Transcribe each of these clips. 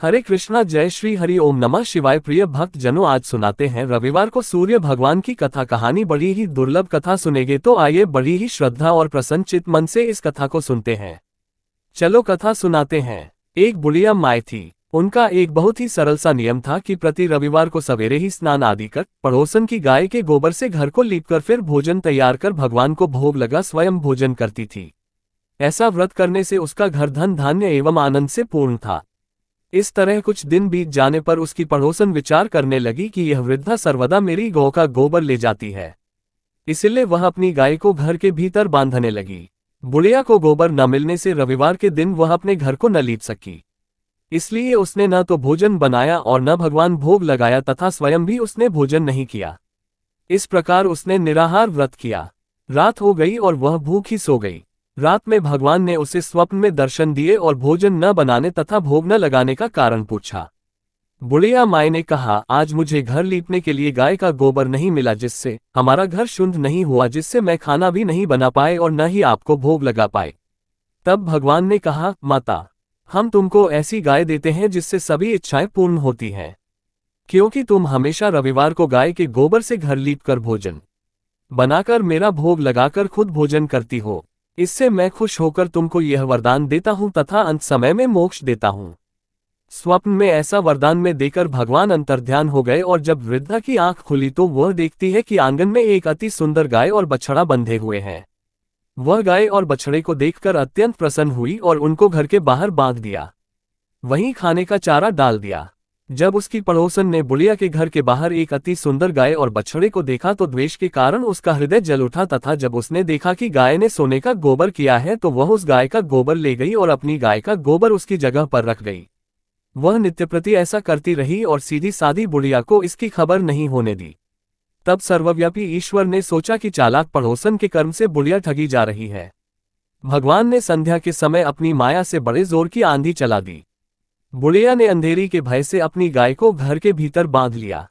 हरे कृष्णा, जय श्री हरि ओम नमः शिवाय। प्रिय भक्त जनों, आज सुनाते हैं रविवार को सूर्य भगवान की कथा। कहानी बड़ी ही दुर्लभ कथा सुनेंगे, तो आइए बड़ी ही श्रद्धा और प्रसन्नचित मन से इस कथा को सुनते हैं। चलो कथा सुनाते हैं। एक बुढ़िया माय थी। उनका एक बहुत ही सरल सा नियम था कि प्रति रविवार को सवेरे ही स्नान आदि कर पड़ोसन की गाय के गोबर से घर को लीपकर फिर भोजन तैयार कर भगवान को भोग लगा स्वयं भोजन करती थी। ऐसा व्रत करने से उसका घर धन धान्य एवं आनंद से पूर्ण था। इस तरह कुछ दिन बीत जाने पर उसकी पड़ोसन विचार करने लगी कि यह वृद्धा सर्वदा मेरी गौ का गोबर ले जाती है, इसलिए वह अपनी गाय को घर के भीतर बांधने लगी। बुढ़िया को गोबर न मिलने से रविवार के दिन वह अपने घर को न लीप सकी, इसलिए उसने न तो भोजन बनाया और न भगवान भोग लगाया तथा स्वयं भी उसने भोजन नहीं किया। इस प्रकार उसने निराहार व्रत किया। रात हो गई और वह भूखी सो गई। रात में भगवान ने उसे स्वप्न में दर्शन दिए और भोजन न बनाने तथा भोग न लगाने का कारण पूछा। बुढ़िया माई ने कहा, आज मुझे घर लीपने के लिए गाय का गोबर नहीं मिला, जिससे हमारा घर शुद्ध नहीं हुआ, जिससे मैं खाना भी नहीं बना पाए और न ही आपको भोग लगा पाए। तब भगवान ने कहा, माता, हम तुमको ऐसी गाय देते हैं जिससे सभी इच्छाएं पूर्ण होती हैं, क्योंकि तुम हमेशा रविवार को गाय के गोबर से घर लीपकर भोजन बनाकर मेरा भोग लगाकर खुद भोजन करती हो। इससे मैं खुश होकर तुमको यह वरदान देता हूं तथा अंत समय में मोक्ष देता हूं। स्वप्न में ऐसा वरदान में देकर भगवान अंतर्ध्यान हो गए और जब वृद्धा की आंख खुली तो वह देखती है कि आंगन में एक अति सुंदर गाय और बछड़ा बंधे हुए हैं। वह गाय और बछड़े को देखकर अत्यंत प्रसन्न हुई और उनको घर के बाहर बांध दिया, वहीं खाने का चारा डाल दिया। जब उसकी पड़ोसन ने बुढ़िया के घर के बाहर एक अति सुंदर गाय और बछड़े को देखा तो द्वेष के कारण उसका हृदय जल उठा तथा जब उसने देखा कि गाय ने सोने का गोबर किया है तो वह उस गाय का गोबर ले गई और अपनी गाय का गोबर उसकी जगह पर रख गई। वह नित्य प्रति ऐसा करती रही और सीधी सादी बुढ़िया को इसकी खबर नहीं होने दी। तब सर्वव्यापी ईश्वर ने सोचा कि चालाक पड़ोसन के कर्म से बुढ़िया ठगी जा रही है। भगवान ने संध्या के समय अपनी माया से बड़े जोर की आंधी चला दी। बुढ़िया ने अंधेरी के भय से अपनी गाय को घर के भीतर बांध लिया।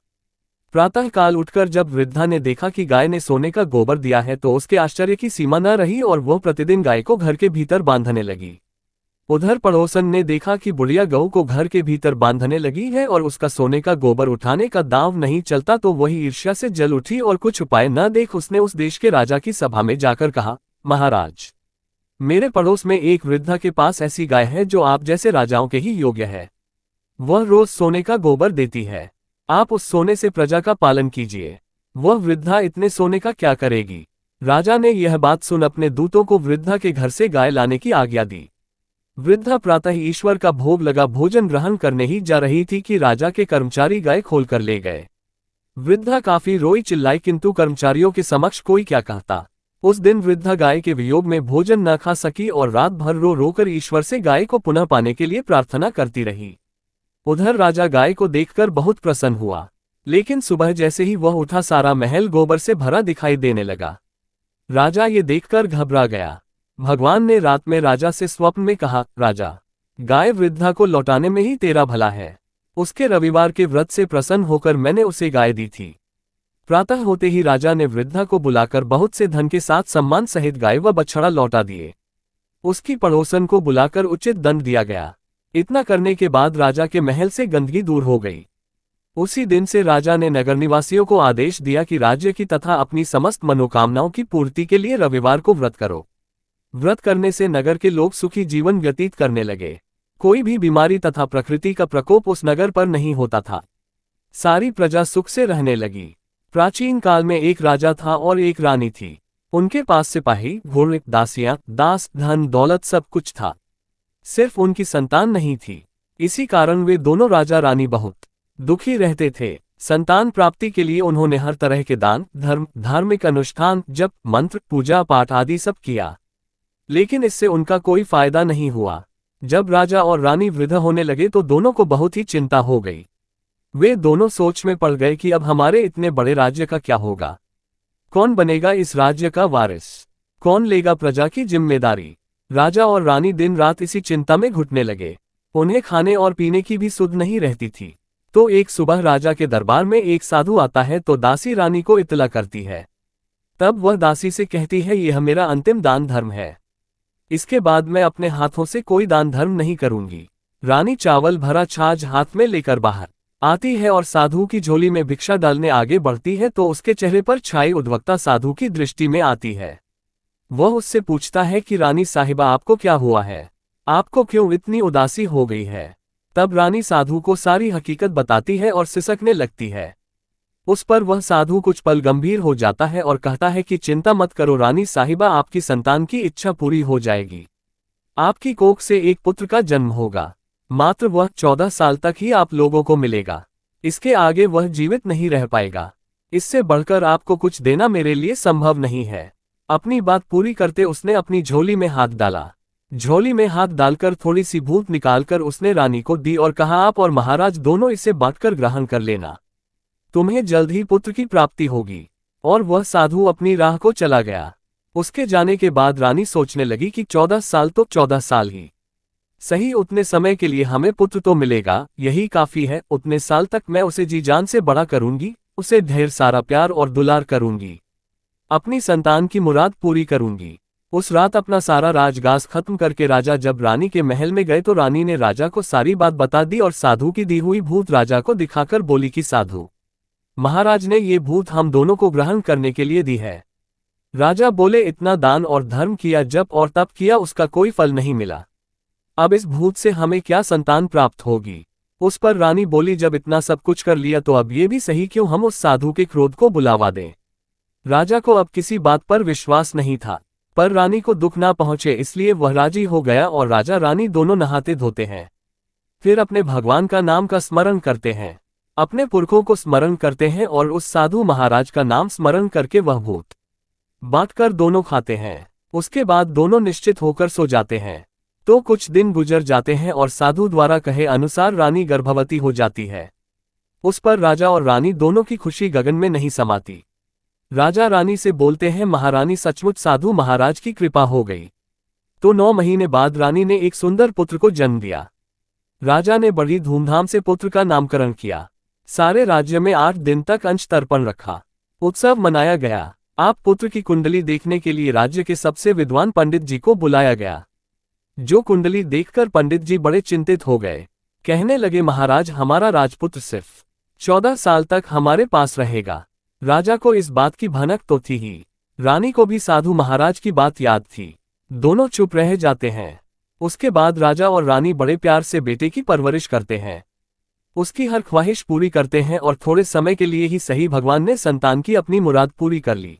प्रातःकाल उठकर जब वृद्धा ने देखा कि गाय ने सोने का गोबर दिया है तो उसके आश्चर्य की सीमा न रही और वह प्रतिदिन गाय को घर के भीतर बांधने लगी। उधर पड़ोसन ने देखा कि बुढ़िया गऊ को घर के भीतर बांधने लगी है और उसका सोने का गोबर उठाने का दांव नहीं चलता, तो वही ईर्ष्या से जल उठी और कुछ उपाय न देख उसने उस देश के राजा की सभा में जाकर कहा, महाराज, मेरे पड़ोस में एक वृद्धा के पास ऐसी गाय है जो आप जैसे राजाओं के ही योग्य है। वह रोज सोने का गोबर देती है। आप उस सोने से प्रजा का पालन कीजिए। वह वृद्धा इतने सोने का क्या करेगी? राजा ने यह बात सुन अपने दूतों को वृद्धा के घर से गाय लाने की आज्ञा दी। वृद्धा प्रातः ईश्वर का भोग लगा भोजन ग्रहण करने ही जा रही थी कि राजा के कर्मचारी गाय खोलकर ले गए। वृद्धा काफी रोई चिल्लाई, किंतु कर्मचारियों के समक्ष कोई क्या कहता। उस दिन वृद्धा गाय के वियोग में भोजन न खा सकी और रात भर रो रोकर ईश्वर से गाय को पुनः पाने के लिए प्रार्थना करती रही। उधर राजा गाय को देखकर बहुत प्रसन्न हुआ, लेकिन सुबह जैसे ही वह उठा सारा महल गोबर से भरा दिखाई देने लगा। राजा ये देखकर घबरा गया। भगवान ने रात में राजा से स्वप्न में कहा, राजा, गाय वृद्धा को लौटाने में ही तेरा भला है। उसके रविवार के व्रत से प्रसन्न होकर मैंने उसे गाय दी थी। प्रातः होते ही राजा ने वृद्धा को बुलाकर बहुत से धन के साथ सम्मान सहित गाय व बछड़ा लौटा दिए। उसकी पड़ोसन को बुलाकर उचित दंड दिया गया। इतना करने के बाद राजा के महल से गंदगी दूर हो गई। उसी दिन से राजा ने नगर निवासियों को आदेश दिया कि राज्य की तथा अपनी समस्त मनोकामनाओं की पूर्ति के लिए रविवार को व्रत करो। व्रत करने से नगर के लोग सुखी जीवन व्यतीत करने लगे। कोई भी बीमारी तथा प्रकृति का प्रकोप उस नगर पर नहीं होता था। सारी प्रजा सुख से रहने लगी। प्राचीन काल में एक राजा था और एक रानी थी। उनके पास सिपाही, घोड़े, दासियां, दास, धन दौलत सब कुछ था। सिर्फ उनकी संतान नहीं थी। इसी कारण वे दोनों राजा रानी बहुत दुखी रहते थे। संतान प्राप्ति के लिए उन्होंने हर तरह के दान, धर्म, धार्मिक अनुष्ठान, जप, मंत्र, पूजा पाठ आदि सब किया, लेकिन इससे उनका कोई फायदा नहीं हुआ। जब राजा और रानी वृद्ध होने लगे तो दोनों को बहुत ही चिंता हो गई। वे दोनों सोच में पड़ गए कि अब हमारे इतने बड़े राज्य का क्या होगा? कौन बनेगा इस राज्य का वारिस? कौन लेगा प्रजा की जिम्मेदारी? राजा और रानी दिन रात इसी चिंता में घुटने लगे। उन्हें खाने और पीने की भी सुध नहीं रहती थी। तो एक सुबह राजा के दरबार में एक साधु आता है तो दासी रानी को इत्तला करती है। तब वह दासी से कहती है, यह मेरा अंतिम दान धर्म है। इसके बाद मैं अपने हाथों से कोई दान धर्म नहीं करूंगी। रानी चावल भरा छाछ हाथ में लेकर बाहर आती है और साधु की झोली में भिक्षा डालने आगे बढ़ती है तो उसके चेहरे पर छाई उद्विग्नता साधु की दृष्टि में आती है। वह उससे पूछता है कि रानी साहिबा आपको क्या हुआ है, आपको क्यों इतनी उदासी हो गई है। तब रानी साधु को सारी हकीकत बताती है और सिसकने लगती है। उस पर वह साधु कुछ पल गंभीर हो जाता है और कहता है कि चिंता मत करो रानी साहिबा, आपकी संतान की इच्छा पूरी हो जाएगी। आपकी कोख से एक पुत्र का जन्म होगा, मात्र वह 14 साल तक ही आप लोगों को मिलेगा। इसके आगे वह जीवित नहीं रह पाएगा। इससे बढ़कर आपको कुछ देना मेरे लिए संभव नहीं है। अपनी बात पूरी करते उसने अपनी झोली में हाथ डाला। झोली में हाथ डालकर थोड़ी सी भूत निकालकर उसने रानी को दी और कहा, आप और महाराज दोनों इसे बांटकर ग्रहण कर लेना, तुम्हें जल्द ही पुत्र की प्राप्ति होगी। और वह साधु अपनी राह को चला गया। उसके जाने के बाद रानी सोचने लगी कि 14 साल तो 14 साल ही सही, उतने समय के लिए हमें पुत्र तो मिलेगा, यही काफी है। उतने साल तक मैं उसे जी जान से बड़ा करूंगी, उसे ढेर सारा प्यार और दुलार करूंगी, अपनी संतान की मुराद पूरी करूंगी। उस रात अपना सारा राजगास खत्म करके राजा जब रानी के महल में गए तो रानी ने राजा को सारी बात बता दी और साधु की दी हुई भूत राजा को दिखाकर बोली कि साधु महाराज ने ये भूत हम दोनों को ग्रहण करने के लिए दी है। राजा बोले, इतना दान और धर्म किया, जप और तप किया, उसका कोई फल नहीं मिला। अब इस भूत से हमें क्या संतान प्राप्त होगी। उस पर रानी बोली, जब इतना सब कुछ कर लिया तो अब ये भी सही क्यों हम उस साधु के क्रोध को बुलावा दें। राजा को अब किसी बात पर विश्वास नहीं था, पर रानी को दुख ना पहुंचे इसलिए वह राजी हो गया और राजा रानी दोनों नहाते धोते हैं। फिर अपने भगवान का नाम का स्मरण करते हैं, अपने पुरखों को स्मरण करते हैं और उस साधु महाराज का नाम स्मरण करके वह भूत बांटकर दोनों खाते हैं। उसके बाद दोनों निश्चित होकर सो जाते हैं। तो कुछ दिन गुजर जाते हैं और साधु द्वारा कहे अनुसार रानी गर्भवती हो जाती है। उस पर राजा और रानी दोनों की खुशी गगन में नहीं समाती। राजा रानी से बोलते हैं, महारानी सचमुच साधु महाराज की कृपा हो गई। तो 9 महीने बाद रानी ने एक सुंदर पुत्र को जन्म दिया। राजा ने बड़ी धूमधाम से पुत्र का नामकरण किया। सारे राज्य में 8 दिन तक अंश तर्पण रखा, उत्सव मनाया गया। आप पुत्र की कुंडली देखने के लिए राज्य के सबसे विद्वान पंडित जी को बुलाया गया। जो कुंडली देखकर पंडित जी बड़े चिंतित हो गए, कहने लगे, महाराज हमारा राजपुत्र सिर्फ 14 साल तक हमारे पास रहेगा। राजा को इस बात की भनक तो थी ही, रानी को भी साधु महाराज की बात याद थी। दोनों चुप रह जाते हैं। उसके बाद राजा और रानी बड़े प्यार से बेटे की परवरिश करते हैं, उसकी हर ख्वाहिश पूरी करते हैं और थोड़े समय के लिए ही सही भगवान ने संतान की अपनी मुराद पूरी कर ली।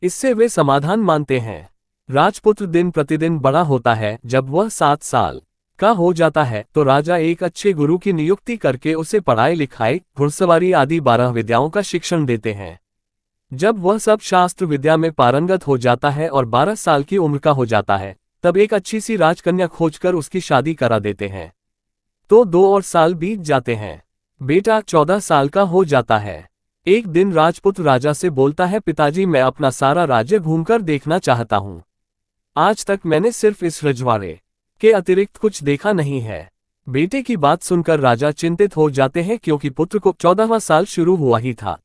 इससे वे समाधान मानते हैं। राजपुत्र दिन प्रतिदिन बड़ा होता है। जब वह 7 साल का हो जाता है तो राजा एक अच्छे गुरु की नियुक्ति करके उसे पढ़ाई लिखाई, घुड़सवारी आदि 12 विद्याओं का शिक्षण देते हैं। जब वह सब शास्त्र विद्या में पारंगत हो जाता है और 12 साल की उम्र का हो जाता है तब एक अच्छी सी राजकन्या खोजकर उसकी शादी करा देते हैं। तो 2 और साल बीत जाते हैं। बेटा 14 साल का हो जाता है। एक दिन राजपुत्र राजा से बोलता है, पिताजी मैं अपना सारा राज्य घूमकर देखना चाहता हूँ। आज तक मैंने सिर्फ इस रजवाड़े के अतिरिक्त कुछ देखा नहीं है। बेटे की बात सुनकर राजा चिंतित हो जाते हैं क्योंकि पुत्र को 14वां साल शुरू हुआ ही था।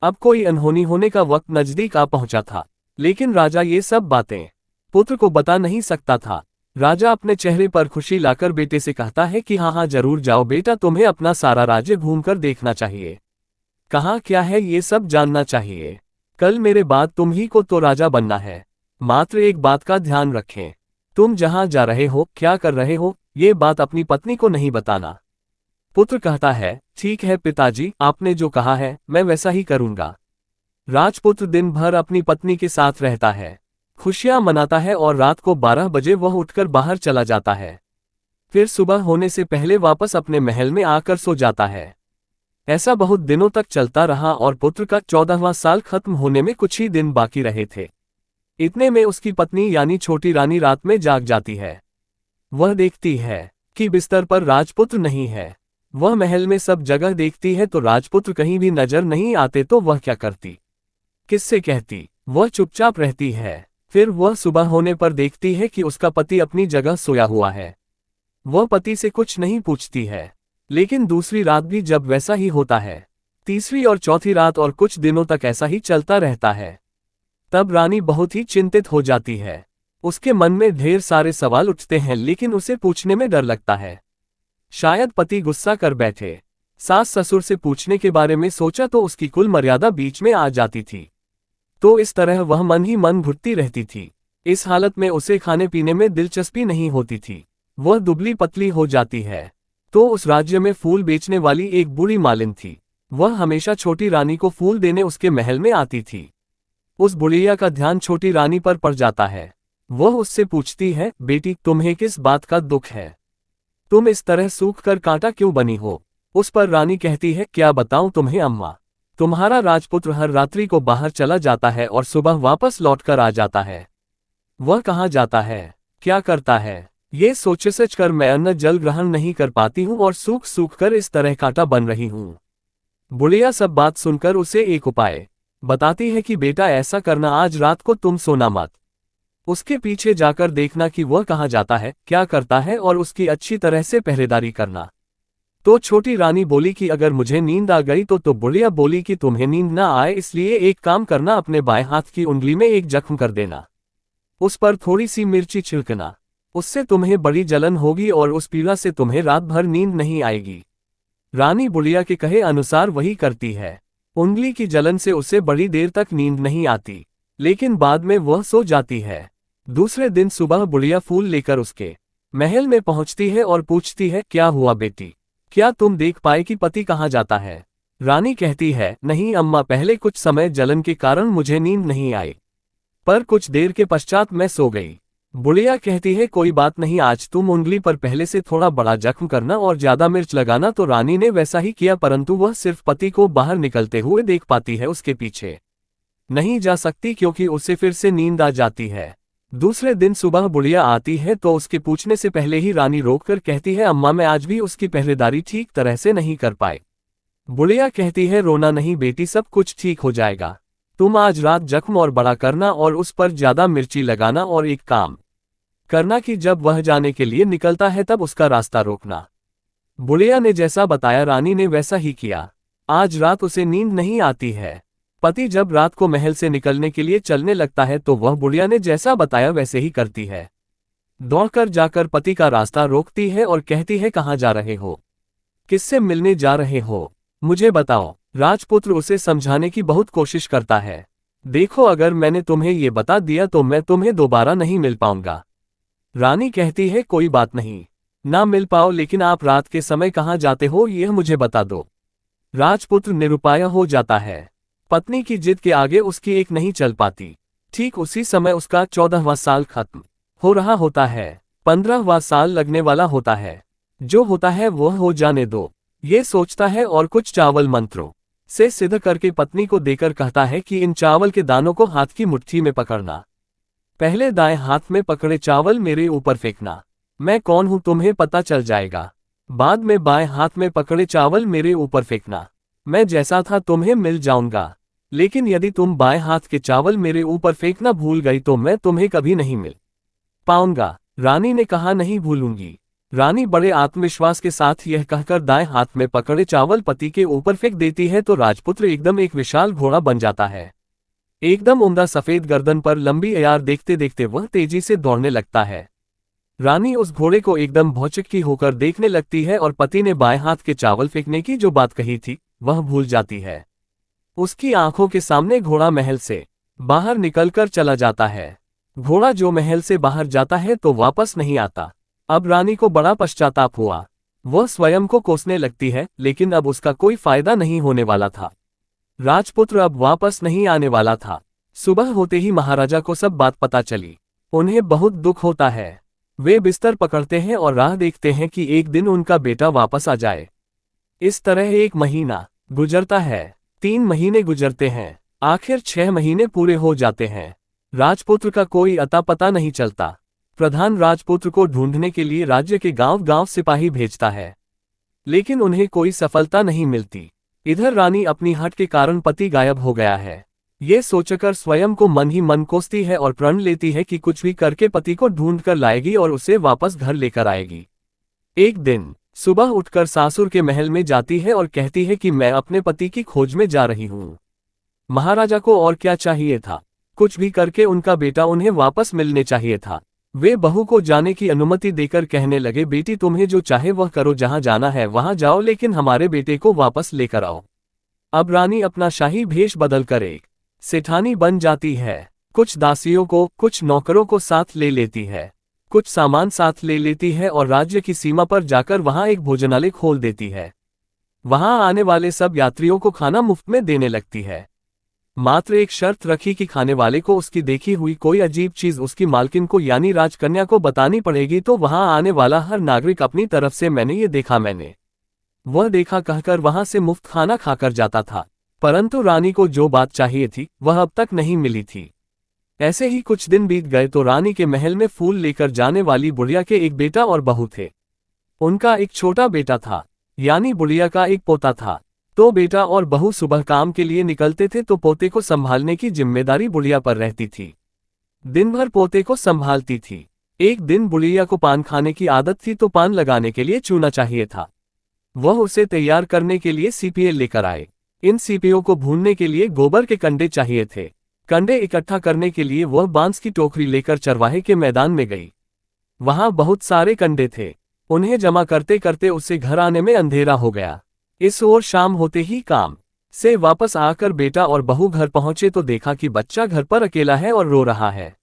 अब कोई अनहोनी होने का वक्त नजदीक आ पहुंचा था, लेकिन राजा ये सब बातें पुत्र को बता नहीं सकता था। राजा अपने चेहरे पर खुशी लाकर बेटे से कहता है कि हाँ जरूर जाओ बेटा, तुम्हें अपना सारा राज्य घूमकर देखना चाहिए। कहाँ क्या है ये सब जानना चाहिए। कल मेरे बाद तुम ही को तो राजा बनना है। मात्र एक बात का ध्यान रखें, तुम जहाँ जा रहे हो, क्या कर रहे हो, ये बात अपनी पत्नी को नहीं बताना। पुत्र कहता है, ठीक है पिताजी, आपने जो कहा है मैं वैसा ही करूंगा। राजपुत्र दिन भर अपनी पत्नी के साथ रहता है, खुशियां मनाता है और रात को 12 बजे वह उठकर बाहर चला जाता है। फिर सुबह होने से पहले वापस अपने महल में आकर सो जाता है। ऐसा बहुत दिनों तक चलता रहा और पुत्र का 14वां साल खत्म होने में कुछ ही दिन बाकी रहे थे। इतने में उसकी पत्नी यानी छोटी रानी रात में जाग जाती है। वह देखती है कि बिस्तर पर राजपुत्र नहीं है। वह महल में सब जगह देखती है तो राजपुत्र कहीं भी नजर नहीं आते तो वह क्या करती, किससे कहती? वह चुपचाप रहती है। फिर वह सुबह होने पर देखती है कि उसका पति अपनी जगह सोया हुआ है। वह पति से कुछ नहीं पूछती है, लेकिन दूसरी रात भी जब वैसा ही होता है, तीसरी और चौथी रात और कुछ दिनों तक ऐसा ही चलता रहता है। तब रानी बहुत ही चिंतित हो जाती है। उसके मन में ढेर सारे सवाल उठते हैं लेकिन उसे पूछने में डर लगता है। शायद पति गुस्सा कर बैठे। सास ससुर से पूछने के बारे में सोचा तो उसकी कुल मर्यादा बीच में आ जाती थी। तो इस तरह वह मन ही मन घुटती रहती थी। इस हालत में उसे खाने पीने में दिलचस्पी नहीं होती थी। वह दुबली पतली हो जाती है। तो उस राज्य में फूल बेचने वाली एक बूढ़ी मालिन थी। वह हमेशा छोटी रानी को फूल देने उसके महल में आती थी। उस बुढ़िया का ध्यान छोटी रानी पर पड़ जाता है। वह उससे पूछती है, बेटी तुम्हें किस बात का दुख है? तुम इस तरह सूख कर कांटा क्यों बनी हो? उस पर रानी कहती है, क्या बताऊं तुम्हें अम्मा, तुम्हारा राजपुत्र हर रात्रि को बाहर चला जाता है और सुबह वापस लौट कर आ जाता है। वह कहाँ जाता है, क्या करता है, ये सोच सोच कर मैं अन्न जल ग्रहण नहीं कर पाती हूँ और सूख सूख कर इस तरह कांटा बन रही हूँ। बुढ़िया सब बात सुनकर उसे एक उपाय बताती है कि बेटा ऐसा करना, आज रात को तुम सोना मत। उसके पीछे जाकर देखना कि वह कहाँ जाता है, क्या करता है और उसकी अच्छी तरह से पहरेदारी करना। तो छोटी रानी बोली कि अगर मुझे नींद आ गई तो बुढ़िया बोली कि तुम्हें नींद ना आए इसलिए एक काम करना, अपने बाएं हाथ की उंगली में एक जख्म कर देना, उस पर थोड़ी सी मिर्ची छिड़कना, उससे तुम्हें बड़ी जलन होगी और उस पीड़ा से तुम्हें रात भर नींद नहीं आएगी। रानी बुढ़िया के कहे अनुसार वही करती है। उंगली की जलन से उसे बड़ी देर तक नींद नहीं आती, लेकिन बाद में वह सो जाती है। दूसरे दिन सुबह बुढ़िया फूल लेकर उसके महल में पहुंचती है और पूछती है, क्या हुआ बेटी, क्या तुम देख पाए कि पति कहाँ जाता है? रानी कहती है, नहीं अम्मा, पहले कुछ समय जलन के कारण मुझे नींद नहीं आई, पर कुछ देर के पश्चात मैं सो गई। बुढ़िया कहती है, कोई बात नहीं, आज तुम उंगली पर पहले से थोड़ा बड़ा जख्म करना और ज्यादा मिर्च लगाना। तो रानी ने वैसा ही किया, परंतु वह सिर्फ पति को बाहर निकलते हुए देख पाती है, उसके पीछे नहीं जा सकती क्योंकि उसे फिर से नींद आ जाती है। दूसरे दिन सुबह बुढ़िया आती है तो उसके पूछने से पहले ही रानी रोककर कहती है, अम्मा मैं आज भी उसकी पहरेदारी ठीक तरह से नहीं कर पाई। बुढ़िया कहती है, रोना नहीं बेटी, सब कुछ ठीक हो जाएगा। तुम आज रात जख्म और बड़ा करना और उस पर ज्यादा मिर्ची लगाना, और एक काम करना कि जब वह जाने के लिए निकलता है तब उसका रास्ता रोकना। बुढ़िया ने जैसा बताया रानी ने वैसा ही किया। आज रात उसे नींद नहीं आती है। पति जब रात को महल से निकलने के लिए चलने लगता है तो वह बुढ़िया ने जैसा बताया वैसे ही करती है। दौड़कर जाकर पति का रास्ता रोकती है और कहती है, कहाँ जा रहे हो, किससे मिलने जा रहे हो, मुझे बताओ। राजपुत्र उसे समझाने की बहुत कोशिश करता है। देखो, अगर मैंने तुम्हें ये बता दिया तो मैं तुम्हें दोबारा नहीं मिल पाऊंगा। रानी कहती है, कोई बात नहीं, ना मिल पाओ, लेकिन आप रात के समय कहाँ जाते हो यह मुझे बता दो। राजपुत्र निरुपाय हो जाता है। पत्नी की जिद के आगे उसकी एक नहीं चल पाती। ठीक उसी समय उसका 14वां साल खत्म हो रहा होता है। 15वां साल लगने वाला होता है। जो होता है वह हो जाने दो, ये सोचता है और कुछ चावल मंत्रों से सिद्ध करके पत्नी को देकर कहता है कि इन चावल के दानों को हाथ की मुट्ठी में पकड़ना। पहले दाएं हाथ में पकड़े चावल मेरे ऊपर फेंकना, मैं कौन हूं तुम्हें पता चल जाएगा। बाद में बाएं हाथ में पकड़े चावल मेरे ऊपर फेंकना, मैं जैसा था तुम्हें मिल जाऊंगा। लेकिन यदि तुम बाएं हाथ के चावल मेरे ऊपर फेंकना भूल गई तो मैं तुम्हें कभी नहीं मिल पाऊंगा। रानी ने कहा, नहीं भूलूंगी। रानी बड़े आत्मविश्वास के साथ यह कहकर दाएं हाथ में पकड़े चावल पति के ऊपर फेंक देती है तो राजपुत्र एकदम एक विशाल घोड़ा बन जाता है। एकदम उम्दा सफेद गर्दन पर लंबी अयार देखते देखते वह तेजी से दौड़ने लगता है। रानी उस घोड़े को एकदम भौचक्की होकर देखने लगती है और पति ने बाएं हाथ के चावल फेंकने की जो बात कही थी वह भूल जाती है। उसकी आंखों के सामने घोड़ा महल से बाहर निकलकर चला जाता है। घोड़ा जो महल से बाहर जाता है तो वापस नहीं आता। अब रानी को बड़ा पश्चाताप हुआ। वह स्वयं को कोसने लगती है, लेकिन अब उसका कोई फायदा नहीं होने वाला था। राजपुत्र अब वापस नहीं आने वाला था। सुबह होते ही महाराजा को सब बात पता चली। उन्हें बहुत दुख होता है। वे बिस्तर पकड़ते हैं और राह देखते हैं कि एक दिन उनका बेटा वापस आ जाए। इस तरह 1 महीना गुजरता है, 3 महीने गुजरते हैं, आखिर 6 महीने पूरे हो जाते हैं। राजपुत्र का कोई अता पता नहीं चलता। प्रधान राजपुत्र को ढूंढने के लिए राज्य के गांव-गांव सिपाही भेजता है, लेकिन उन्हें कोई सफलता नहीं मिलती। इधर रानी अपनी हट के कारण पति गायब हो गया है, ये सोचकर स्वयं को मन ही मन कोसती है और प्रण लेती है कि कुछ भी करके पति को ढूंढ कर लाएगी और उसे वापस घर लेकर आएगी। एक दिन सुबह उठकर सासुर के महल में जाती है और कहती है कि मैं अपने पति की खोज में जा रही हूँ। महाराजा को और क्या चाहिए था, कुछ भी करके उनका बेटा उन्हें वापस मिलने चाहिए था। वे बहू को जाने की अनुमति देकर कहने लगे, बेटी तुम्हें जो चाहे वह करो, जहां जाना है वहां जाओ, लेकिन हमारे बेटे को वापस लेकर आओ। अब रानी अपना शाही भेष बदलकर एक सेठानी बन जाती है। कुछ दासियों को, कुछ नौकरों को साथ ले लेती है, कुछ सामान साथ ले लेती है और राज्य की सीमा पर जाकर वहां एक भोजनालय खोल देती है। वहां आने वाले सब यात्रियों को खाना मुफ्त में देने लगती है। मात्र एक शर्त रखी कि खाने वाले को उसकी देखी हुई कोई अजीब चीज उसकी मालकिन को यानी राजकन्या को बतानी पड़ेगी, तो वहां आने वाला हर नागरिक अपनी तरफ से मैंने ये देखा, मैंने वह देखा कहकर वहां से मुफ्त खाना खाकर जाता था। परंतु रानी को जो बात चाहिए थी वह अब तक नहीं मिली थी। ऐसे ही कुछ दिन बीत गए तो रानी के महल में फूल लेकर जाने वाली बुढ़िया के एक बेटा और बहू थे। उनका एक छोटा बेटा था, यानी बुढ़िया का एक पोता था। तो बेटा और बहू सुबह काम के लिए निकलते थे तो पोते को संभालने की जिम्मेदारी बुढ़िया पर रहती थी। दिन भर पोते को संभालती थी। एक दिन बुढ़िया को पान खाने की आदत थी, तो पान लगाने के लिए चूना चाहिए था। वह उसे तैयार करने के लिए सीपिये लेकर आए। इन सीपियों को भूनने के लिए गोबर के कंडे चाहिए थे। कंडे इकट्ठा करने के लिए वह बांस की टोकरी लेकर चरवाहे के मैदान में गई। वहां बहुत सारे कंडे थे। उन्हें जमा करते करते उसे घर आने में अंधेरा हो गया। इस ओर शाम होते ही काम से वापस आकर बेटा और बहू घर पहुंचे तो देखा कि बच्चा घर पर अकेला है और रो रहा है।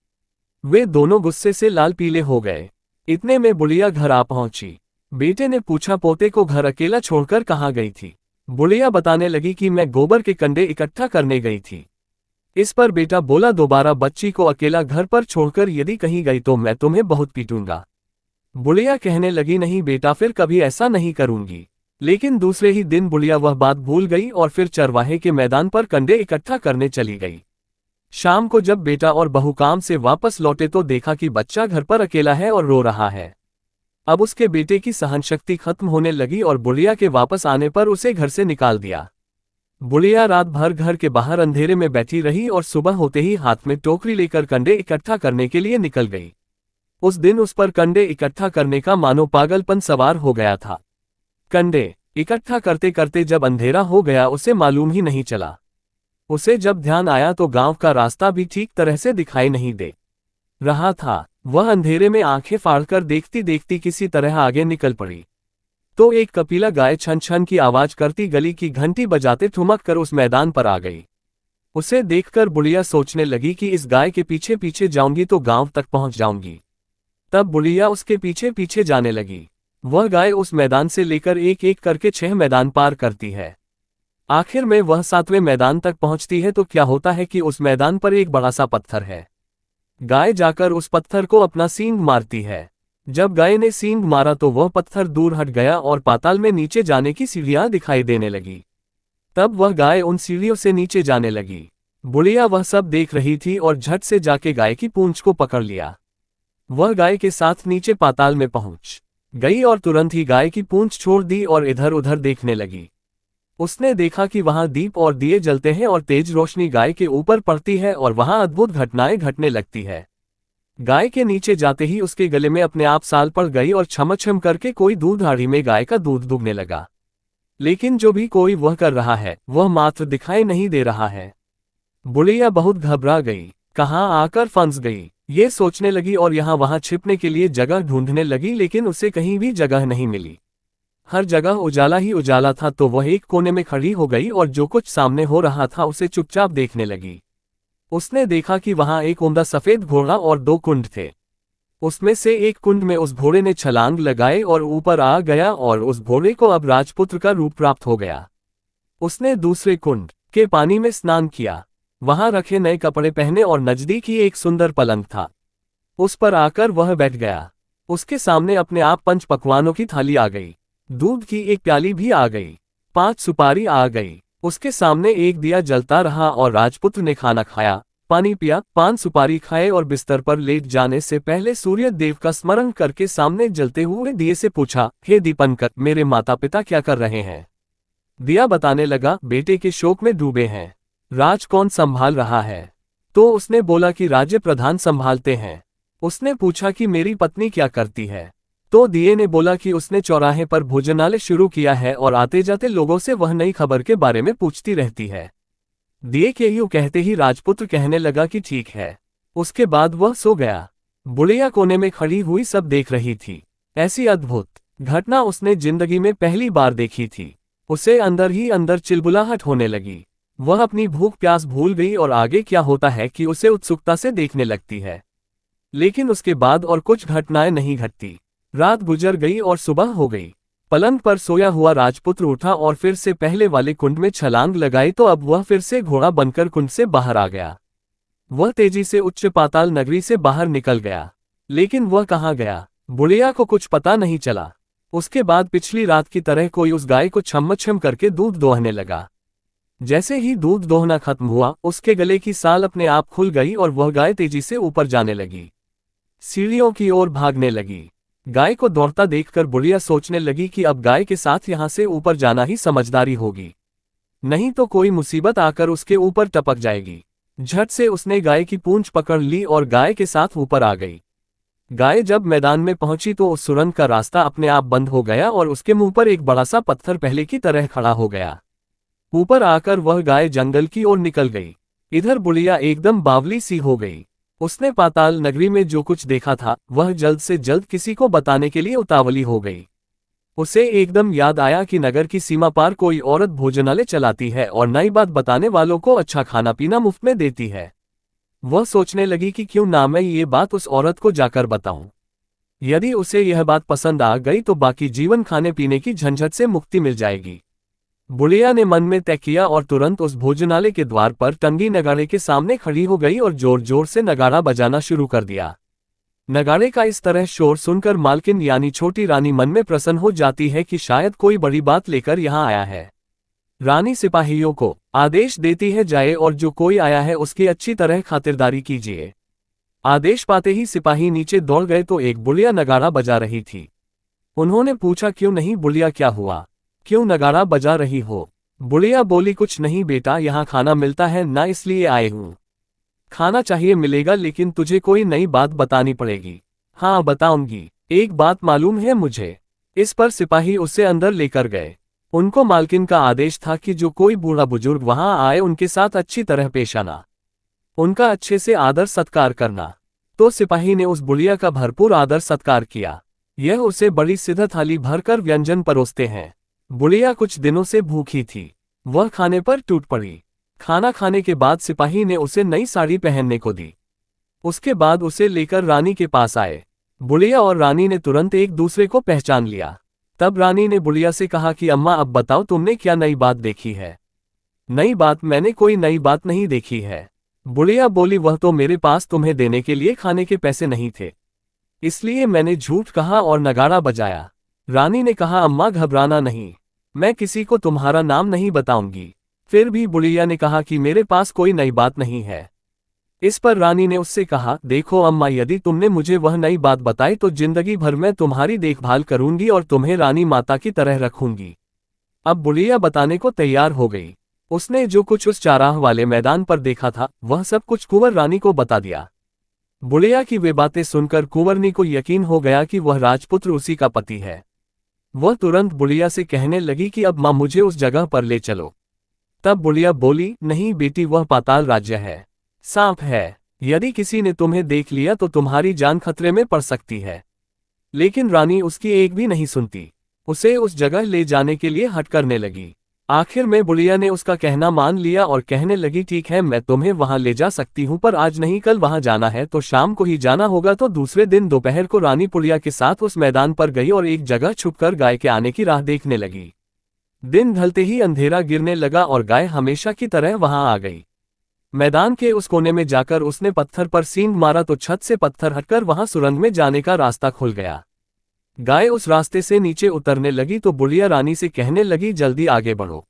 वे दोनों गुस्से से लाल पीले हो गए। इतने में बुढ़िया घर आ पहुंची। बेटे ने पूछा, पोते को घर अकेला छोड़कर कहाँ गई थी? बुढ़िया बताने लगी कि मैं गोबर के कंडे इकट्ठा करने गई थी। इस पर बेटा बोला, दोबारा बच्ची को अकेला घर पर छोड़कर यदि कहीं गई तो मैं तुम्हें बहुत पीटूंगा। बुढ़िया कहने लगी, नहीं बेटा, फिर कभी ऐसा नहीं करूंगी। लेकिन दूसरे ही दिन बुढ़िया वह बात भूल गई और फिर चरवाहे के मैदान पर कंडे इकट्ठा करने चली गई। शाम को जब बेटा और बहू काम से वापस लौटे तो देखा कि बच्चा घर पर अकेला है और रो रहा है। अब उसके बेटे की सहनशक्ति खत्म होने लगी और बुढ़िया के वापस आने पर उसे घर से निकाल दिया। बुढ़िया रात भर घर के बाहर अंधेरे में बैठी रही और सुबह होते ही हाथ में टोकरी लेकर कंडे इकट्ठा करने के लिए निकल गई। उस दिन उस पर कंडे इकट्ठा करने का मानो पागलपन सवार हो गया था। कंडे इकट्ठा करते करते जब अंधेरा हो गया उसे मालूम ही नहीं चला। उसे जब ध्यान आया तो गांव का रास्ता भी ठीक तरह से दिखाई नहीं दे रहा था। वह अंधेरे में आंखें फाड़कर देखती देखती किसी तरह आगे निकल पड़ी। तो एक कपिला गाय छन छन की आवाज करती गली की घंटी बजाते ठुमक कर उस मैदान पर आ गई। उसे देखकर बुढ़िया सोचने लगी कि इस गाय के पीछे पीछे जाऊंगी तो गांव तक पहुंच जाऊंगी। तब बुढ़िया उसके पीछे पीछे जाने लगी। वह गाय उस मैदान से लेकर एक एक करके 6 मैदान पार करती है। आखिर में वह 7वें मैदान तक पहुंचती है तो क्या होता है कि उस मैदान पर एक बड़ा सा पत्थर है। गाय जाकर उस पत्थर को अपना सींग मारती है। जब गाय ने सींग मारा तो वह पत्थर दूर हट गया और पाताल में नीचे जाने की सीढ़ियां दिखाई देने लगी। तब वह गाय उन सीढ़ियों से नीचे जाने लगी। बुढ़िया वह सब देख रही थी और झट से जाके गाय की पूंछ को पकड़ लिया। वह गाय के साथ नीचे पाताल में पहुंच गई और तुरंत ही गाय की पूंछ छोड़ दी और इधर उधर देखने लगी। उसने देखा कि वहां दीप और दिए जलते हैं और तेज रोशनी गाय के ऊपर पड़ती है और वहां अद्भुत घटनाएं घटने लगती है। गाय के नीचे जाते ही उसके गले में अपने आप साल पड़ गई और छमछम करके कोई दूध हाड़ी में गाय का दूध दुगने लगा। लेकिन जो भी कोई वह कर रहा है वह मात्र दिखाई नहीं दे रहा है। बुढ़िया बहुत घबरा गई, कहाँ आकर फंस गई ये सोचने लगी और यहाँ वहां छिपने के लिए जगह ढूंढने लगी, लेकिन उसे कहीं भी जगह नहीं मिली। हर जगह उजाला ही उजाला था। तो वह एक कोने में खड़ी हो गई और जो कुछ सामने हो रहा था उसे चुपचाप देखने लगी। उसने देखा कि वहां एक उम्दा सफेद घोड़ा और 2 कुंड थे। उसमें से एक कुंड में उस घोड़े ने छलांग लगाई और ऊपर आ गया और उस घोड़े को अब राजपुत्र का रूप प्राप्त हो गया। उसने दूसरे कुंड के पानी में स्नान किया। वहां रखे नए कपड़े पहने और नजदीक ही एक सुंदर पलंग था, उस पर आकर वह बैठ गया। उसके सामने अपने आप 5 पकवानों की थाली आ गई, दूध की एक प्याली भी आ गई, 5 सुपारी आ गई। उसके सामने एक दिया जलता रहा और राजपुत्र ने खाना खाया, पानी पिया, 5 सुपारी खाए और बिस्तर पर लेट जाने से पहले सूर्य देव का स्मरण करके सामने जलते हुए दिए से पूछा, हे दीपंकर, मेरे माता पिता क्या कर रहे हैं? दिया बताने लगा, बेटे के शोक में डूबे हैं। राज कौन संभाल रहा है? तो उसने बोला कि राज्य प्रधान संभालते हैं। उसने पूछा कि मेरी पत्नी क्या करती है? तो दिए ने बोला कि उसने चौराहे पर भोजनालय शुरू किया है और आते जाते लोगों से वह नई खबर के बारे में पूछती रहती है। दिए के यूं कहते ही राजपुत्र कहने लगा कि ठीक है। उसके बाद वह सो गया। बुढ़िया कोने में खड़ी हुई सब देख रही थी। ऐसी अद्भुत घटना उसने जिंदगी में पहली बार देखी थी। उसे अंदर ही अंदर चिलबुलाहट होने लगी। वह अपनी भूख प्यास भूल गई और आगे क्या होता है कि उसे उत्सुकता से देखने लगती है। लेकिन उसके बाद और कुछ घटनाएं नहीं घटती। रात गुजर गई और सुबह हो गई। पलंग पर सोया हुआ राजपुत्र उठा और फिर से पहले वाले कुंड में छलांग लगाई तो अब वह फिर से घोड़ा बनकर कुंड से बाहर आ गया। वह तेजी से उच्च पाताल नगरी से बाहर निकल गया। लेकिन वह कहाँ गया, बुढ़िया को कुछ पता नहीं चला। उसके बाद पिछली रात की तरह कोई उस गाय को छम करके दूध दोहने लगा। जैसे ही दूध दोहना खत्म हुआ, उसके गले की साल अपने आप खुल गई और वह गाय तेजी से ऊपर जाने लगी, सीढ़ियों की ओर भागने लगी। गाय को दौड़ता देखकर बुढ़िया सोचने लगी कि अब गाय के साथ यहां से ऊपर जाना ही समझदारी होगी, नहीं तो कोई मुसीबत आकर उसके ऊपर टपक जाएगी। झट से उसने गाय की पूंछ पकड़ ली और गाय के साथ ऊपर आ गई। गाय जब मैदान में पहुंची तो उस सुरंग का रास्ता अपने आप बंद हो गया और उसके मुंह पर एक बड़ा सा पत्थर पहले की तरह खड़ा हो गया। ऊपर आकर वह गाय जंगल की ओर निकल गई। इधर बुढ़िया एकदम बावली सी हो गई। उसने पाताल नगरी में जो कुछ देखा था वह जल्द से जल्द किसी को बताने के लिए उतावली हो गई। उसे एकदम याद आया कि नगर की सीमा पार कोई औरत भोजनालय चलाती है और नई बात बताने वालों को अच्छा खाना पीना मुफ्त में देती है। वह सोचने लगी कि क्यों ना मैं ये बात उस औरत को जाकर बताऊं। यदि उसे यह बात पसंद आ गई तो बाकी जीवन खाने पीने की झंझट से मुक्ति मिल जाएगी। बुढ़िया ने मन में तय किया और तुरंत उस भोजनालय के द्वार पर टंगी नगाड़े के सामने खड़ी हो गई और जोर जोर से नगाड़ा बजाना शुरू कर दिया। नगाड़े का इस तरह शोर सुनकर मालकिन यानी छोटी रानी मन में प्रसन्न हो जाती है कि शायद कोई बड़ी बात लेकर यहाँ आया है। रानी सिपाहियों को आदेश देती है, जाए और जो कोई आया है उसकी अच्छी तरह खातिरदारी कीजिए। आदेश पाते ही सिपाही नीचे दौड़ गए तो एक बुढ़िया नगाड़ा बजा रही थी। उन्होंने पूछा, क्यों नहीं बुढ़िया, क्या हुआ, क्यों नगाड़ा बजा रही हो? बुढ़िया बोली, कुछ नहीं बेटा, यहाँ खाना मिलता है ना, इसलिए आए हूँ। खाना चाहिए मिलेगा, लेकिन तुझे कोई नई बात बतानी पड़ेगी। हाँ बताऊंगी, एक बात मालूम है मुझे। इस पर सिपाही उसे अंदर लेकर गए। उनको मालकिन का आदेश था कि जो कोई बूढ़ा बुजुर्ग वहां आए उनके साथ अच्छी तरह पेश आना, उनका अच्छे से आदर सत्कार करना। तो सिपाही ने उस बुढ़िया का भरपूर आदर सत्कार किया। यह उसे बड़ी सिद्ध थाली भरकर व्यंजन परोसते हैं। बुढ़िया कुछ दिनों से भूखी थी, वह खाने पर टूट पड़ी। खाना खाने के बाद सिपाही ने उसे नई साड़ी पहनने को दी। उसके बाद उसे लेकर रानी के पास आए। बुढ़िया और रानी ने तुरंत एक दूसरे को पहचान लिया। तब रानी ने बुढ़िया से कहा कि अम्मा, अब बताओ तुमने क्या नई बात देखी है? नई बात? मैंने कोई नई बात नहीं देखी है। बुढ़िया बोली, वह तो मेरे पास तुम्हें देने के लिए खाने के पैसे नहीं थे, इसलिए मैंने झूठ कहा और नगाड़ा बजाया। रानी ने कहा, अम्मा घबराना नहीं, मैं किसी को तुम्हारा नाम नहीं बताऊंगी। फिर भी बुढ़िया ने कहा कि मेरे पास कोई नई बात नहीं है। इस पर रानी ने उससे कहा, देखो अम्मा, यदि तुमने मुझे वह नई बात बताई तो जिंदगी भर मैं तुम्हारी देखभाल करूंगी और तुम्हें रानी माता की तरह रखूंगी। अब बुढ़िया बताने को तैयार हो गई। उसने जो कुछ उस चाराह वाले मैदान पर देखा था वह सब कुछ कुंवर रानी को बता दिया। बुढ़िया की वे बातें सुनकर कुंवरनी को यकीन हो गया कि वह राजपुत्र उसी का पति है। वह तुरंत बुढ़िया से कहने लगी कि अब माँ मुझे उस जगह पर ले चलो। तब बुढ़िया बोली, नहीं बेटी, वह पाताल राज्य है, सांप है। यदि किसी ने तुम्हें देख लिया तो तुम्हारी जान खतरे में पड़ सकती है। लेकिन रानी उसकी एक भी नहीं सुनती, उसे उस जगह ले जाने के लिए हट करने लगी। आखिर में बुढ़िया ने उसका कहना मान लिया और कहने लगी, ठीक है, मैं तुम्हें वहां ले जा सकती हूँ, पर आज नहीं कल वहां जाना है तो शाम को ही जाना होगा। तो दूसरे दिन दोपहर को रानी बुढ़िया के साथ उस मैदान पर गई और एक जगह छुपकर गाय के आने की राह देखने लगी। दिन ढलते ही अंधेरा गिरने लगा और गाय हमेशा की तरह वहां आ गई। मैदान के उस कोने में जाकर उसने पत्थर पर सींग मारा तो छत से पत्थर हटकर वहां सुरंग में जाने का रास्ता खुल गया। गाय उस रास्ते से नीचे उतरने लगी तो बुढ़िया रानी से कहने लगी, जल्दी आगे बढ़ो,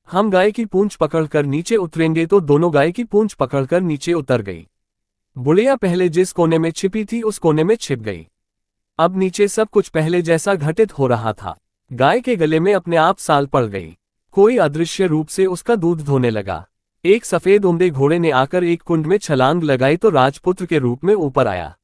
हम गाय की पूंछ पकड़कर नीचे उतरेंगे। तो दोनों गाय की पूंछ पकड़कर नीचे उतर गई। बुढ़िया पहले जिस कोने में छिपी थी उस कोने में छिप गई। अब नीचे सब कुछ पहले जैसा घटित हो रहा था। गाय के गले में अपने आप साल पड़ गई। कोई अदृश्य रूप से उसका दूध धोने लगा। एक सफेद उम्दे घोड़े ने आकर एक कुंड में छलांग लगाई तो राजपुत्र के रूप में ऊपर आया।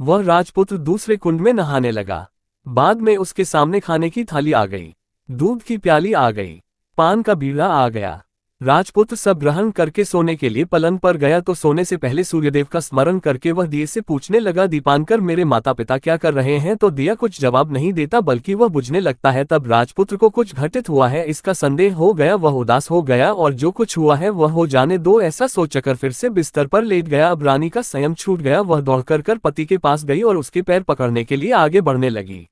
वह राजपुत्र दूसरे कुंड में नहाने लगा। बाद में उसके सामने खाने की थाली आ गई, दूध की प्याली आ गई, पान का बीड़ा आ गया। राजपुत्र सब ग्रहण करके सोने के लिए पलंग पर गया तो सोने से पहले सूर्यदेव का स्मरण करके वह दिए से पूछने लगा, दीपांकर मेरे माता पिता क्या कर रहे हैं? तो दिया कुछ जवाब नहीं देता बल्कि वह बुझने लगता है। तब राजपुत्र को कुछ घटित हुआ है इसका संदेह हो गया। वह उदास हो गया और जो कुछ हुआ है वह हो जाने दो ऐसा सोचकर फिर से बिस्तर पर लेट गया। अब रानी का संयम छूट गया। वह दौड़कर पति के पास गई और उसके पैर पकड़ने के लिए आगे बढ़ने लगी।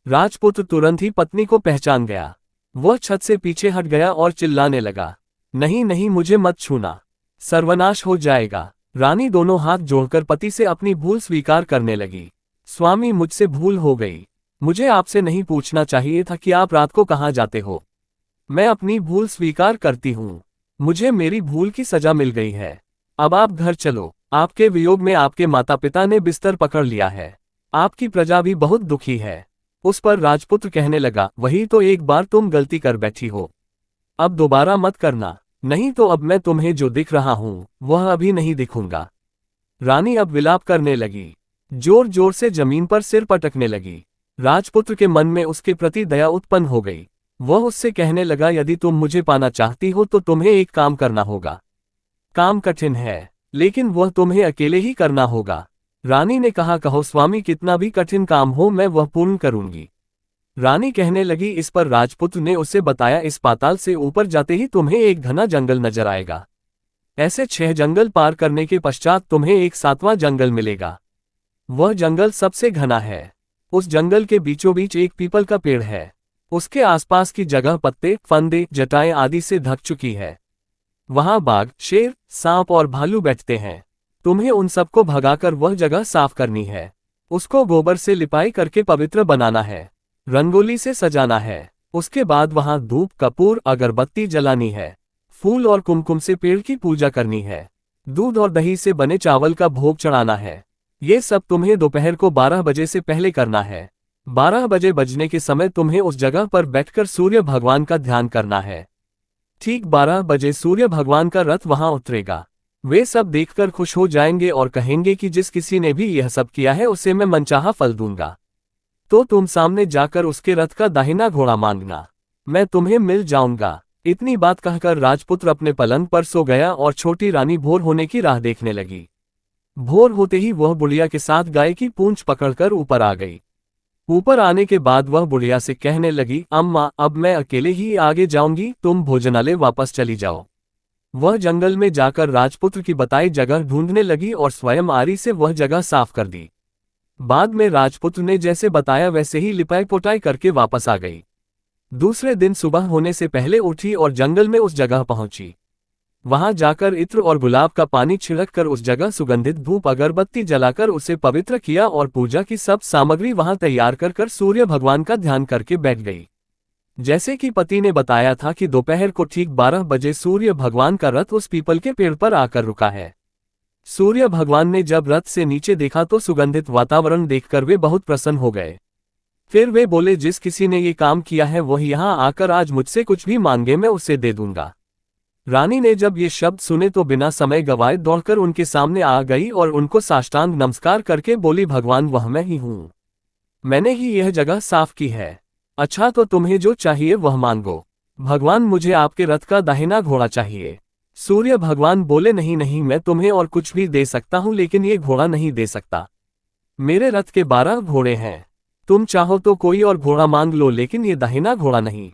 राजपुत्र तुरंत ही पत्नी को पहचान गया। वह छत से पीछे हट गया और चिल्लाने लगा, नहीं नहीं मुझे मत छूना, सर्वनाश हो जाएगा। रानी दोनों हाथ जोड़कर पति से अपनी भूल स्वीकार करने लगी। स्वामी मुझसे भूल हो गई, मुझे आपसे नहीं पूछना चाहिए था कि आप रात को कहाँ जाते हो। मैं अपनी भूल स्वीकार करती हूँ, मुझे मेरी भूल की सजा मिल गई है। अब आप घर चलो, आपके वियोग में आपके माता पिता ने बिस्तर पकड़ लिया है, आपकी प्रजा भी बहुत दुखी है। उस पर राजपुत्र कहने लगा, वही तो एक बार तुम गलती कर बैठी हो, अब दोबारा मत करना, नहीं तो अब मैं तुम्हें जो दिख रहा हूं वह अभी नहीं दिखूंगा। रानी अब विलाप करने लगी, जोर जोर से जमीन पर सिर पटकने लगी। राजपुत्र के मन में उसके प्रति दया उत्पन्न हो गई। वह उससे कहने लगा, यदि तुम मुझे पाना चाहती हो तो तुम्हें एक काम करना होगा। काम कठिन है लेकिन वह तुम्हें अकेले ही करना होगा। रानी ने कहा, कहो स्वामी, कितना भी कठिन काम हो मैं वह पूर्ण करूंगी। रानी कहने लगी। इस पर राजपुत्र ने उसे बताया, इस पाताल से ऊपर जाते ही तुम्हें एक घना जंगल नजर आएगा। ऐसे 6 जंगल पार करने के पश्चात तुम्हें एक 7वां जंगल मिलेगा। वह जंगल सबसे घना है। उस जंगल के बीचों बीच एक पीपल का पेड़ है। उसके आसपास की जगह पत्ते, फंदे, जटाएं आदि से ढक चुकी है। वहां बाघ, शेर, सांप और भालू बैठते हैं। तुम्हें उन सबको भगाकर वह जगह साफ करनी है। उसको गोबर से लिपाई करके पवित्र बनाना है, रंगोली से सजाना है। उसके बाद वहां धूप, कपूर, अगरबत्ती जलानी है। फूल और कुमकुम से पेड़ की पूजा करनी है। दूध और दही से बने चावल का भोग चढ़ाना है। ये सब तुम्हें दोपहर को 12 बजे से पहले करना है। 12 बजे बजने के समय तुम्हें उस जगह पर बैठकर सूर्य भगवान का ध्यान करना है। ठीक 12 बजे सूर्य भगवान का रथ वहां उतरेगा। वे सब देखकर खुश हो जाएंगे और कहेंगे कि जिस किसी ने भी यह सब किया है उसे मैं मनचाहा फल दूंगा। तो तुम सामने जाकर उसके रथ का दाहिना घोड़ा मांगना, मैं तुम्हें मिल जाऊंगा। इतनी बात कहकर राजपुत्र अपने पलंग पर सो गया और छोटी रानी भोर होने की राह देखने लगी। भोर होते ही वह बुढ़िया के साथ गाय की पूंछ पकड़कर ऊपर आ गई। ऊपर आने के बाद वह बुढ़िया से कहने लगी, अम्मा अब मैं अकेले ही आगे जाऊंगी, तुम भोजनालय वापस चली जाओ। वह जंगल में जाकर राजपुत्र की बताई जगह ढूंढने लगी और स्वयं आरी से वह जगह साफ कर दी। बाद में राजपुत्र ने जैसे बताया वैसे ही लिपाई पोताई करके वापस आ गई। दूसरे दिन सुबह होने से पहले उठी और जंगल में उस जगह पहुंची। वहां जाकर इत्र और गुलाब का पानी छिड़क कर उस जगह सुगंधित धूप अगरबत्ती जलाकर उसे पवित्र किया और पूजा की सब सामग्री वहां तैयार कर सूर्य भगवान का ध्यान करके बैठ गई। जैसे कि पति ने बताया था कि दोपहर को ठीक 12 बजे सूर्य भगवान का रथ उस पीपल के पेड़ पर आकर रुका है। सूर्य भगवान ने जब रथ से नीचे देखा तो सुगंधित वातावरण देखकर वे बहुत प्रसन्न हो गए। फिर वे बोले, जिस किसी ने ये काम किया है वह यहाँ आकर आज मुझसे कुछ भी मांगे मैं उसे दे दूंगा। रानी ने जब ये शब्द सुने तो बिना समय गवाए दौड़कर उनके सामने आ गई और उनको साष्टांग नमस्कार करके बोली, भगवान वह मैं ही हूँ, मैंने ही यह जगह साफ की है। अच्छा तो तुम्हें जो चाहिए वह मांगो। भगवान मुझे आपके रथ का दाहिना घोड़ा चाहिए। सूर्य भगवान बोले, नहीं नहीं मैं तुम्हें और कुछ भी दे सकता हूं लेकिन ये घोड़ा नहीं दे सकता। मेरे रथ के 12 घोड़े हैं, तुम चाहो तो कोई और घोड़ा मांग लो लेकिन ये दाहिना घोड़ा नहीं,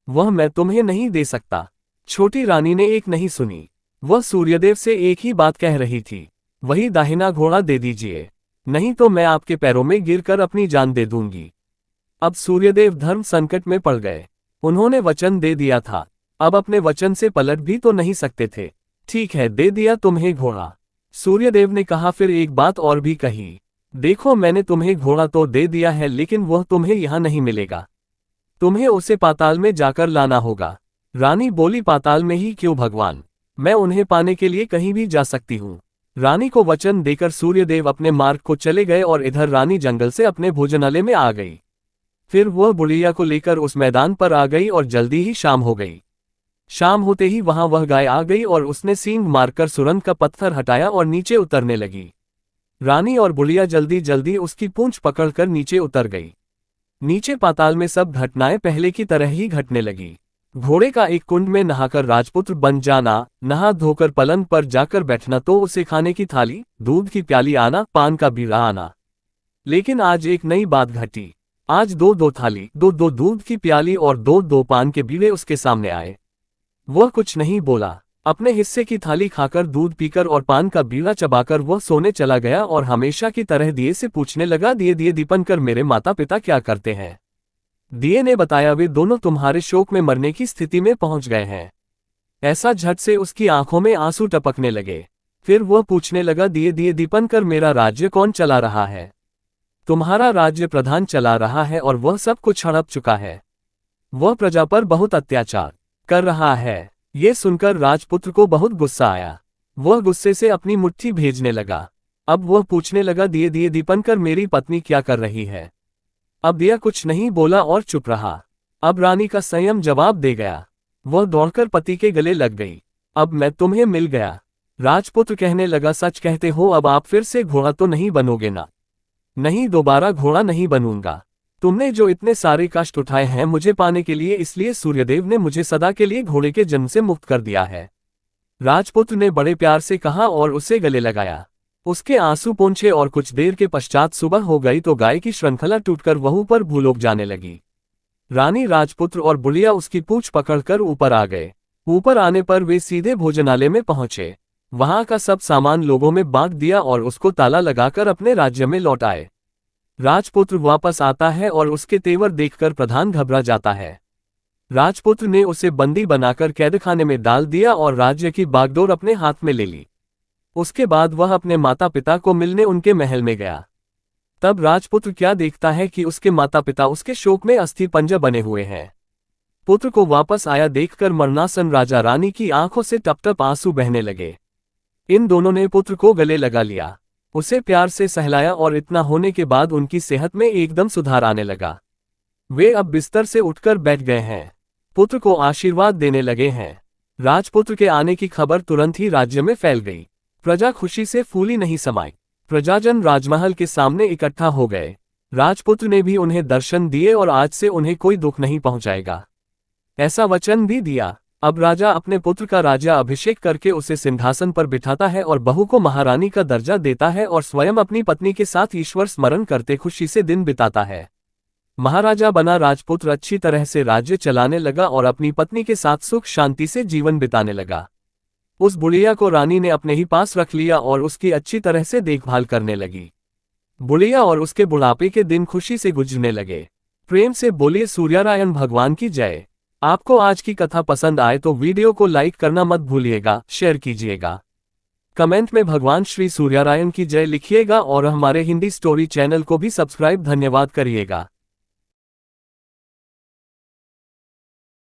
वह मैं तुम्हें नहीं दे सकता। छोटी रानी ने एक नहीं सुनी, वह सूर्यदेव से एक ही बात कह रही थी, वही दाहिना घोड़ा दे दीजिए, नहीं तो मैं आपके पैरों में गिरकर अपनी जान दे दूंगी। अब सूर्यदेव धर्म संकट में पड़ गए। उन्होंने वचन दे दिया था, अब अपने वचन से पलट भी तो नहीं सकते थे। ठीक है, दे दिया तुम्हें घोड़ा। सूर्यदेव ने कहा, फिर एक बात और भी कही, देखो मैंने तुम्हें घोड़ा तो दे दिया है लेकिन वह तुम्हें यहाँ नहीं मिलेगा, तुम्हें उसे पाताल में जाकर लाना होगा। रानी बोली, पाताल में ही क्यों भगवान, मैं उन्हें पाने के लिए कहीं भी जा सकती हूँ। रानी को वचन देकर सूर्यदेव अपने मार्ग को चले गए और इधर रानी जंगल से अपने भोजनालय में आ गई। फिर वह बुढ़िया को लेकर उस मैदान पर आ गई और जल्दी ही शाम हो गई। शाम होते ही वहां वह गाय आ गई और उसने सींग मारकर सुरंग का पत्थर हटाया और नीचे उतरने लगी। रानी और बुढ़िया जल्दी जल्दी उसकी पूंछ पकड़कर नीचे उतर गई। नीचे पाताल में सब घटनाएं पहले की तरह ही घटने लगी। घोड़े का एक कुंड में नहाकर राजपुत्र बन जाना, नहा धोकर पलंग पर जाकर बैठना तो उसे खाने की थाली, दूध की प्याली आना, पान का बीड़ा आना। लेकिन आज एक नई बात घटी। आज दो दो थाली, दो दो दूध की प्याली और दो दो पान के बीड़े उसके सामने आए। वह कुछ नहीं बोला। अपने हिस्से की थाली खाकर, दूध पीकर और पान का बीड़ा चबाकर वह सोने चला गया और हमेशा की तरह दिए से पूछने लगा, दिए दिए दीपनकर, मेरे माता पिता क्या करते हैं? दिए ने बताया, वे दोनों तुम्हारे शोक में मरने की स्थिति में पहुंच गए हैं। ऐसा झट से उसकी आंखों में आंसू टपकने लगे। फिर वह पूछने लगा, दिए दिए दीपनकर, मेरा राज्य कौन चला रहा है? तुम्हारा राज्य प्रधान चला रहा है और वह सब कुछ हड़प चुका है। वह प्रजा पर बहुत अत्याचार कर रहा है। ये सुनकर राजपुत्र को बहुत गुस्सा आया। वह गुस्से से अपनी मुट्ठी भेजने लगा। अब वह पूछने लगा, दिए दिए दीपनकर, मेरी पत्नी क्या कर रही है? अब दिया कुछ नहीं बोला और चुप रहा। अब रानी का संयम जवाब दे गया। वह दौड़कर पति के गले लग गई। अब मैं तुम्हें मिल गया। राजपुत्र कहने लगा, सच कहते हो, अब आप फिर से घोड़ा तो नहीं बनोगे ना? नहीं, दोबारा घोड़ा नहीं बनूंगा। तुमने जो इतने सारे कष्ट उठाए हैं मुझे पाने के लिए, इसलिए सूर्यदेव ने मुझे सदा के लिए घोड़े के जन्म से मुक्त कर दिया है। राजपुत्र ने बड़े प्यार से कहा और उसे गले लगाया। उसके आंसू पोंछे और कुछ देर के पश्चात सुबह हो गई तो गाय की श्रृंखला टूटकर वहू पर भूलोक जाने लगी। रानी, राजपुत्र और बुढ़िया उसकी पूंछ पकड़कर ऊपर आ गए। ऊपर आने पर वे सीधे भोजनालय में पहुंचे। वहां का सब सामान लोगों में बांट दिया और उसको ताला लगाकर अपने राज्य में लौट आए। राजपुत्र वापस आता है और उसके तेवर देखकर प्रधान घबरा जाता है। राजपुत्र ने उसे बंदी बनाकर कैदखाने में डाल दिया और राज्य की बागडोर अपने हाथ में ले ली। उसके बाद वह अपने माता पिता को मिलने उनके महल में गया। तब राजपुत्र क्या देखता है कि उसके माता पिता उसके शोक में अस्थि पंजर बने हुए हैं। पुत्र को वापस आया देखकर मरणासन राजा रानी की आंखों से टप टप आंसू बहने लगे। इन दोनों ने पुत्र को गले लगा लिया, उसे प्यार से सहलाया और इतना होने के बाद उनकी सेहत में एकदम सुधार आने लगा। वे अब बिस्तर से उठकर बैठ गए हैं। पुत्र को आशीर्वाद देने लगे हैं। राजपुत्र के आने की खबर तुरंत ही राज्य में फैल गई। प्रजा खुशी से फूली नहीं समाई। प्रजाजन राजमहल के सामने इकट्ठा हो गए। राजपुत्र ने भी उन्हें दर्शन दिए और आज से उन्हें कोई दुख नहीं पहुंचाएगा, ऐसा वचन भी दिया। अब राजा अपने पुत्र का राज्य अभिषेक करके उसे सिंहासन पर बिठाता है और बहू को महारानी का दर्जा देता है और स्वयं अपनी पत्नी के साथ ईश्वर स्मरण करते खुशी से दिन बिताता है। महाराजा बना राजपुत्र अच्छी तरह से राज्य चलाने लगा और अपनी पत्नी के साथ सुख शांति से जीवन बिताने लगा। उस बुढ़िया को रानी ने अपने ही पास रख लिया और उसकी अच्छी तरह से देखभाल करने लगी। बुढ़िया और उसके बुढ़ापे के दिन खुशी से गुजरने लगे। प्रेम से बोलिए सूर्यनारायण भगवान की जय। आपको आज की कथा पसंद आए तो वीडियो को लाइक करना मत भूलिएगा, शेयर कीजिएगा। कमेंट में भगवान श्री सूर्यनारायण की जय लिखिएगा और हमारे हिंदी स्टोरी चैनल को भी सब्सक्राइब धन्यवाद करिएगा।